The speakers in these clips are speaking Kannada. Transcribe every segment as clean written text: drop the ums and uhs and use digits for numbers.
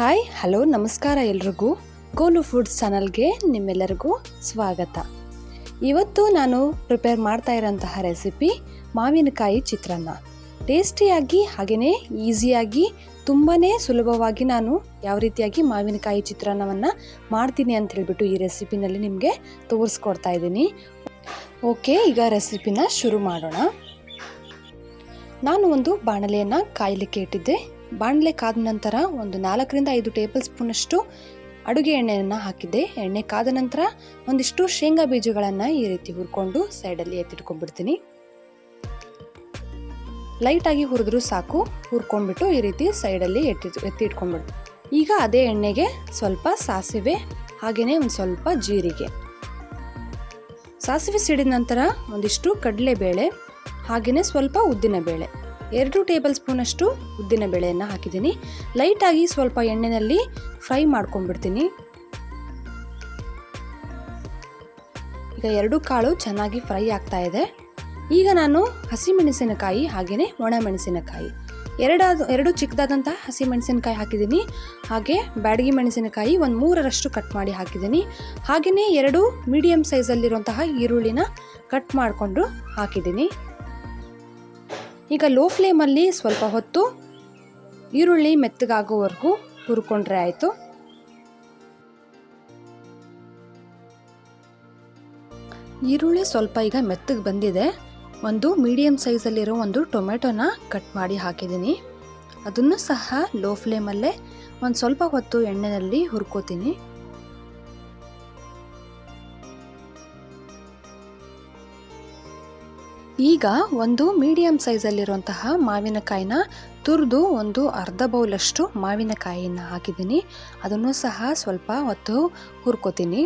ಹಾಯ್ ಹಲೋ ನಮಸ್ಕಾರ ಎಲ್ರಿಗೂ ಗೋಲು ಫುಡ್ಸ್ ಚಾನಲ್ಗೆ ನಿಮ್ಮೆಲ್ಲರಿಗೂ ಸ್ವಾಗತ. ಇವತ್ತು ನಾನು ಪ್ರಿಪೇರ್ ಮಾಡ್ತಾ ಇರೋಂತಹ ರೆಸಿಪಿ ಮಾವಿನಕಾಯಿ ಚಿತ್ರಾನ್ನ. ಟೇಸ್ಟಿಯಾಗಿ ಹಾಗೆಯೇ ಈಸಿಯಾಗಿ ತುಂಬಾ ಸುಲಭವಾಗಿ ನಾನು ಯಾವ ರೀತಿಯಾಗಿ ಮಾವಿನಕಾಯಿ ಚಿತ್ರಾನ್ನವನ್ನು ಮಾಡ್ತೀನಿ ಅಂತ ಹೇಳ್ಬಿಟ್ಟು ಈ ರೆಸಿಪಿನಲ್ಲಿ ನಿಮಗೆ ತೋರಿಸ್ಕೊಡ್ತಾ ಇದ್ದೀನಿ. ಓಕೆ, ಈಗ ರೆಸಿಪಿನ ಶುರು ಮಾಡೋಣ. ನಾನು ಒಂದು ಬಾಣಲೆಯನ್ನು ಕಾಯಲಿಕ್ಕೆ ಇಟ್ಟಿದ್ದೆ. ಬಾಣಲೆ ಕಾದ ನಂತರ ಒಂದು 4 ರಿಂದ 5 ಟೇಬಲ್ ಸ್ಪೂನಷ್ಟು ಅಡುಗೆ ಎಣ್ಣೆಯನ್ನು ಹಾಕಿದ್ದೆ. ಎಣ್ಣೆ ಕಾದ ನಂತರ ಒಂದಿಷ್ಟು ಶೇಂಗಾ ಬೀಜಗಳನ್ನು ಈ ರೀತಿ ಹುರ್ಕೊಂಡು ಸೈಡಲ್ಲಿ ಎತ್ತಿಟ್ಕೊಂಡ್ಬಿಡ್ತೀನಿ. ಲೈಟಾಗಿ ಹುರಿದ್ರೂ ಸಾಕು, ಹುರ್ಕೊಂಡ್ಬಿಟ್ಟು ಈ ರೀತಿ ಸೈಡಲ್ಲಿ ಎತ್ತಿಟ್ಕೊಂಡ್ಬಿಡ್ತೀನಿ. ಈಗ ಅದೇ ಎಣ್ಣೆಗೆ ಸ್ವಲ್ಪ ಸಾಸಿವೆ ಹಾಗೆಯೇ ಒಂದು ಸ್ವಲ್ಪ ಜೀರಿಗೆ, ಸಾಸಿವೆ ಸಿಡಿದ ನಂತರ ಒಂದಿಷ್ಟು ಕಡಲೆಬೇಳೆ ಹಾಗೆಯೇ ಸ್ವಲ್ಪ ಉದ್ದಿನಬೇಳೆ, 2 ಟೇಬಲ್ ಸ್ಪೂನಷ್ಟು ಉದ್ದಿನಬೇಳೆಯನ್ನು ಹಾಕಿದ್ದೀನಿ. ಲೈಟಾಗಿ ಸ್ವಲ್ಪ ಎಣ್ಣೆಯಲ್ಲಿ ಫ್ರೈ ಮಾಡ್ಕೊಂಡ್ಬಿಡ್ತೀನಿ. ಈಗ 2 ಕಾಳು ಚೆನ್ನಾಗಿ ಫ್ರೈ ಆಗ್ತಾ ಇದೆ. ಈಗ ನಾನು ಹಸಿಮೆಣಸಿನಕಾಯಿ ಹಾಗೆಯೇ ಒಣ ಮೆಣಸಿನಕಾಯಿ ಎರಡು ಚಿಕ್ಕದಾದಂತಹ ಹಸಿಮೆಣಸಿನಕಾಯಿ ಹಾಕಿದ್ದೀನಿ. ಹಾಗೆ ಬ್ಯಾಡಗಿ ಮೆಣಸಿನಕಾಯಿ ಒಂದು 3ರಷ್ಟು ಕಟ್ ಮಾಡಿ ಹಾಕಿದ್ದೀನಿ. ಹಾಗೆಯೇ 2 ಮೀಡಿಯಂ ಸೈಜಲ್ಲಿರುವಂತಹ ಈರುಳ್ಳಿನ ಕಟ್ ಮಾಡಿಕೊಂಡು ಹಾಕಿದ್ದೀನಿ. ಈಗ ಲೋ ಫ್ಲೇಮಲ್ಲಿ ಸ್ವಲ್ಪ ಹೊತ್ತು ಈರುಳ್ಳಿ ಮೆತ್ತಗಾಗೋವರೆಗೂ ಹುರ್ಕೊಂಡ್ರೆ ಆಯಿತು. ಈರುಳ್ಳಿ ಸ್ವಲ್ಪ ಈಗ ಮೆತ್ತಗೆ ಬಂದಿದೆ. ಒಂದು ಮೀಡಿಯಂ ಸೈಜಲ್ಲಿರೋ ಒಂದು ಟೊಮೆಟೊನ ಕಟ್ ಮಾಡಿ ಹಾಕಿದ್ದೀನಿ. ಅದನ್ನು ಸಹ ಲೋ ಫ್ಲೇಮಲ್ಲೇ ಒಂದು ಸ್ವಲ್ಪ ಹೊತ್ತು ಎಣ್ಣೆಯಲ್ಲಿ ಹುರ್ಕೋತೀನಿ. ಈಗ ಒಂದು ಮೀಡಿಯಂ ಸೈಜಲ್ಲಿರುವಂತಹ ಮಾವಿನಕಾಯಿನ ತುರಿದು ಒಂದು ಅರ್ಧ ಬೌಲಷ್ಟು ಮಾವಿನಕಾಯಿಯನ್ನು ಹಾಕಿದ್ದೀನಿ. ಅದನ್ನು ಸಹ ಸ್ವಲ್ಪ ಹೊತ್ತು ಹುರ್ಕೋತೀನಿ.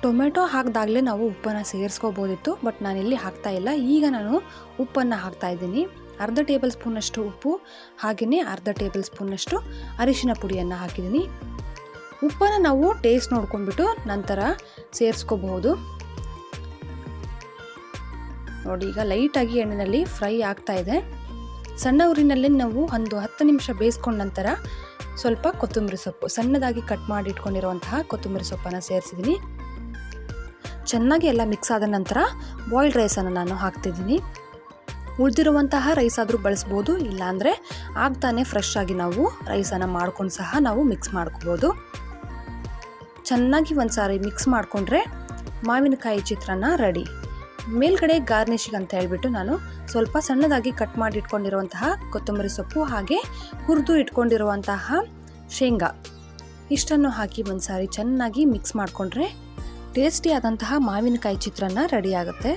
ಟೊಮೆಟೊ ಹಾಕಿದಾಗಲೇ ನಾವು ಉಪ್ಪನ್ನು ಸೇರಿಸ್ಕೋಬೋದಿತ್ತು, ಬಟ್ ನಾನಿಲ್ಲಿ ಹಾಕ್ತಾ ಇಲ್ಲ. ಈಗ ನಾನು ಉಪ್ಪನ್ನು ಹಾಕ್ತಾ ಇದ್ದೀನಿ. ಅರ್ಧ ಟೇಬಲ್ ಸ್ಪೂನಷ್ಟು ಉಪ್ಪು ಹಾಗೆಯೇ ಅರ್ಧ ಟೇಬಲ್ ಸ್ಪೂನಷ್ಟು ಅರಿಶಿನ ಪುಡಿಯನ್ನು ಹಾಕಿದ್ದೀನಿ. ಉಪ್ಪನ್ನು ನಾವು ಟೇಸ್ಟ್ ನೋಡ್ಕೊಂಡ್ಬಿಟ್ಟು ನಂತರ ಸೇರಿಸ್ಕೋಬಹುದು. ನೋಡಿ, ಈಗ ಲೈಟಾಗಿ ಎಣ್ಣೆಯಲ್ಲಿ ಫ್ರೈ ಆಗ್ತಾ ಇದೆ. ಸಣ್ಣ ಉರಿನಲ್ಲಿ ನಾವು ಒಂದು 10 ನಿಮಿಷ ಬೇಯಿಸ್ಕೊಂಡ ನಂತರ ಸ್ವಲ್ಪ ಕೊತ್ತಂಬರಿ ಸೊಪ್ಪು, ಸಣ್ಣದಾಗಿ ಕಟ್ ಮಾಡಿ ಇಟ್ಕೊಂಡಿರುವಂತಹ ಕೊತ್ತಂಬರಿ ಸೊಪ್ಪನ್ನು ಸೇರಿಸಿದ್ದೀನಿ. ಚೆನ್ನಾಗಿ ಎಲ್ಲ ಮಿಕ್ಸ್ ಆದ ನಂತರ ಬಾಯ್ಲ್ಡ್ ರೈಸನ್ನು ನಾನು ಹಾಕ್ತಿದ್ದೀನಿ. ಉಳಿದಿರುವಂತಹ ರೈಸ್ ಆದರೂ ಬಳಸ್ಬೋದು, ಇಲ್ಲಾಂದರೆ ಆಗ್ತಾನೆ ಫ್ರೆಶ್ ಆಗಿ ನಾವು ರೈಸನ್ನು ಮಾಡ್ಕೊಂಡು ಸಹ ನಾವು ಮಿಕ್ಸ್ ಮಾಡ್ಕೋಬೋದು. ಚೆನ್ನಾಗಿ ಒಂದು ಸಾರಿ ಮಿಕ್ಸ್ ಮಾಡಿಕೊಂಡ್ರೆ ಮಾವಿನಕಾಯಿ ಚಿತ್ರಾನ್ನ ರೆಡಿ. ಮೇಲ್ಗಡೆ ಗಾರ್ನಿಷಿಗೆ ಅಂತ ಹೇಳ್ಬಿಟ್ಟು ನಾನು ಸ್ವಲ್ಪ ಸಣ್ಣದಾಗಿ ಕಟ್ ಮಾಡಿ ಇಟ್ಕೊಂಡಿರುವಂತಹ ಕೊತ್ತಂಬರಿ ಸೊಪ್ಪು ಹಾಗೆ ಹುರಿದು ಇಟ್ಕೊಂಡಿರುವಂತಹ ಶೇಂಗಾ ಇಷ್ಟನ್ನು ಹಾಕಿ ಒಂದು ಸಾರಿ ಚೆನ್ನಾಗಿ ಮಿಕ್ಸ್ ಮಾಡಿಕೊಂಡ್ರೆ ಟೇಸ್ಟಿಯಾದಂತಹ ಮಾವಿನಕಾಯಿ ಚಿತ್ರಾನ್ನ ರೆಡಿ ಆಗುತ್ತೆ.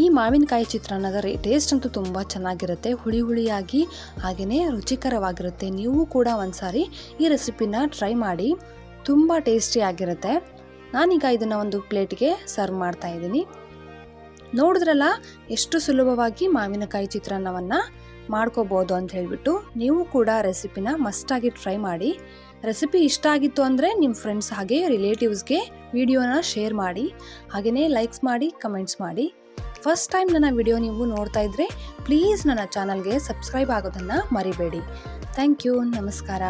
ಈ ಮಾವಿನಕಾಯಿ ಚಿತ್ರಾನ್ನದ ಟೇಸ್ಟ್ ಅಂತೂ ತುಂಬ ಚೆನ್ನಾಗಿರುತ್ತೆ, ಹುಳಿ ಹುಳಿಯಾಗಿ ಹಾಗೆಯೇ ರುಚಿಕರವಾಗಿರುತ್ತೆ. ನೀವು ಕೂಡ ಒಂದು ಸಾರಿ ಈ ರೆಸಿಪಿನ ಟ್ರೈ ಮಾಡಿ, ತುಂಬ ಟೇಸ್ಟಿಯಾಗಿರುತ್ತೆ. ನಾನೀಗ ಇದನ್ನು ಒಂದು ಪ್ಲೇಟ್ಗೆ ಸರ್ವ್ ಮಾಡ್ತಾ ಇದ್ದೀನಿ. ನೋಡಿದ್ರಲ್ಲ ಎಷ್ಟು ಸುಲಭವಾಗಿ ಮಾವಿನಕಾಯಿ ಚಿತ್ರಾನ್ನವನ್ನು ಮಾಡ್ಕೋಬೋದು ಅಂತ ಹೇಳಿಬಿಟ್ಟು. ನೀವು ಕೂಡ ರೆಸಿಪಿನ ಮಸ್ಟಾಗಿ ಟ್ರೈ ಮಾಡಿ. ರೆಸಿಪಿ ಇಷ್ಟ ಆಗಿತ್ತು ಅಂದರೆ ನಿಮ್ಮ ಫ್ರೆಂಡ್ಸ್ ಹಾಗೆ ರಿಲೇಟಿವ್ಸ್ಗೆ ವಿಡಿಯೋನ ಶೇರ್ ಮಾಡಿ, ಹಾಗೆಯೇ ಲೈಕ್ಸ್ ಮಾಡಿ, ಕಮೆಂಟ್ಸ್ ಮಾಡಿ. ಫಸ್ಟ್ ಟೈಮ್ ನನ್ನ ವಿಡಿಯೋ ನೀವು ನೋಡ್ತಾ ಇದ್ದರೆ ಪ್ಲೀಸ್ ನನ್ನ ಚಾನಲ್ಗೆ ಸಬ್ಸ್ಕ್ರೈಬ್ ಆಗೋದನ್ನು ಮರಿಬೇಡಿ. ಥ್ಯಾಂಕ್ ಯು, ನಮಸ್ಕಾರ.